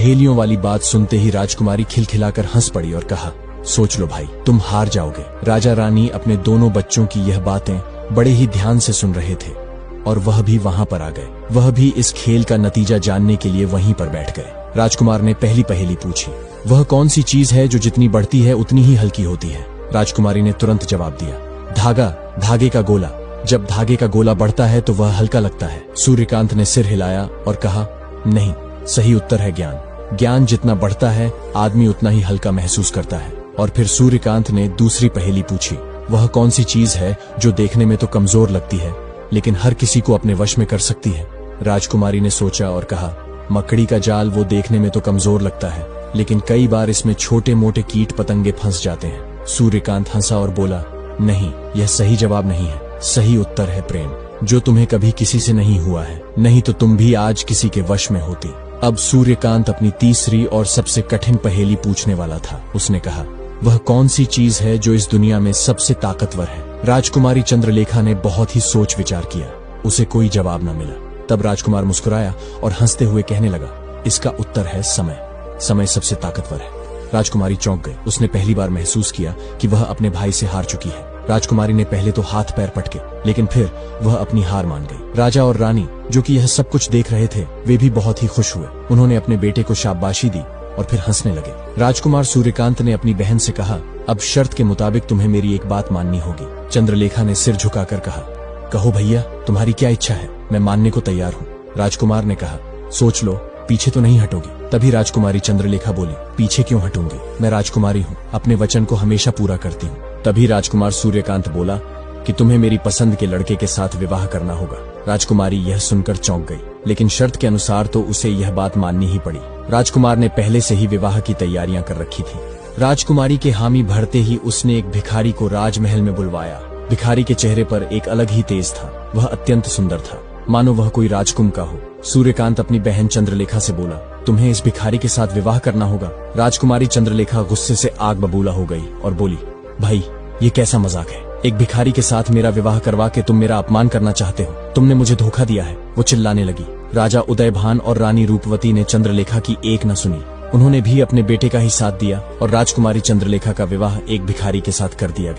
पहेलियों वाली बात सुनते ही राजकुमारी खिलखिलाकर हंस पड़ी और कहा, सोच लो भाई, तुम हार जाओगे। राजा रानी अपने दोनों बच्चों की यह बातें बड़े ही ध्यान से सुन रहे थे और वह भी वहां पर आ गए। वह भी इस खेल का नतीजा जानने के लिए वहीं पर बैठ गए। राजकुमार ने पहली पहेली पूछी, वह कौन सी चीज है जो जितनी बढ़ती है उतनी ही हल्की होती है? राजकुमारी ने तुरंत जवाब दिया, धागा, धागे का गोला। जब धागे का गोला बढ़ता है तो वह हल्का लगता है। सूर्यकांत ने सिर हिलाया और कहा, नहीं, सही उत्तर है ज्ञान। ज्ञान जितना बढ़ता है आदमी उतना ही हल्का महसूस करता है। और फिर सूर्यकांत ने दूसरी पहेली पूछी, वह कौन सी चीज है जो देखने में तो कमजोर लगती है लेकिन हर किसी को अपने वश में कर सकती है? राजकुमारी ने सोचा और कहा, मकड़ी का जाल। वो देखने में तो कमजोर लगता है लेकिन कई बार इसमें छोटे मोटे कीट पतंगे फंस जाते हैं। सूर्यकांत हंसा और बोला, नहीं, यह सही जवाब नहीं है। सही उत्तर है प्रेम, जो तुम्हें कभी किसी से नहीं हुआ है, नहीं तो तुम भी आज किसी के वश में होती। अब सूर्यकांत अपनी तीसरी और सबसे कठिन पहेली पूछने वाला था। उसने कहा, वह कौन सी चीज है जो इस दुनिया में सबसे ताकतवर है? राजकुमारी चंद्रलेखा ने बहुत ही सोच विचार किया। उसे कोई जवाब न मिला। तब राजकुमार मुस्कुराया और हंसते हुए कहने लगा, इसका उत्तर है समय। समय सबसे ताकतवर है। राजकुमारी चौंक गई। उसने पहली बार महसूस किया कि वह अपने भाई से हार चुकी है। राजकुमारी ने पहले तो हाथ पैर पटके लेकिन फिर वह अपनी हार मान गई। राजा और रानी, जो कि यह सब कुछ देख रहे थे, वे भी बहुत ही खुश हुए। उन्होंने अपने बेटे को शाबाशी दी और फिर हंसने लगे। राजकुमार सूर्यकांत ने अपनी बहन से कहा, अब शर्त के मुताबिक तुम्हें मेरी एक बात माननी होगी। चंद्रलेखा ने सिर झुकाकर कहा, कहो भैया, तुम्हारी क्या इच्छा है? मैं मानने को तैयार हूँ। राजकुमार ने कहा, सोच लो, पीछे तो नहीं हटोगी? तभी राजकुमारी चंद्रलेखा बोली, पीछे क्यों हटूंगी? मैं राजकुमारी हूँ, अपने वचन को हमेशा पूरा करती हूँ। तभी राजकुमार सूर्यकांत बोला कि तुम्हें मेरी पसंद के लड़के के साथ विवाह करना होगा। राजकुमारी यह सुनकर चौंक गई लेकिन शर्त के अनुसार तो उसे यह बात माननी ही पड़ी। राजकुमार ने पहले से ही विवाह की तैयारियां कर रखी थी। राजकुमारी के हामी भरते ही उसने एक भिखारी को राजमहल में बुलवाया। भिखारी के चेहरे पर एक अलग ही तेज था। वह अत्यंत सुंदर था, मानो वह कोई राजकुमार का हो। सूर्यकांत अपनी बहन चंद्रलेखा से बोला, तुम्हें इस भिखारी के साथ विवाह करना होगा। राजकुमारी चंद्रलेखा गुस्से से आग बबूला हो गई और बोली, भाई, ये कैसा मजाक है? एक भिखारी के साथ मेरा विवाह करवा के तुम मेरा अपमान करना चाहते हो? तुमने मुझे धोखा दिया है। वो चिल्लाने लगी। राजा उदयभान और रानी रूपवती ने चंद्रलेखा की एक न सुनी। उन्होंने भी अपने बेटे का ही साथ दिया और राजकुमारी चंद्रलेखा का विवाह एक भिखारी के साथ कर दिया गया।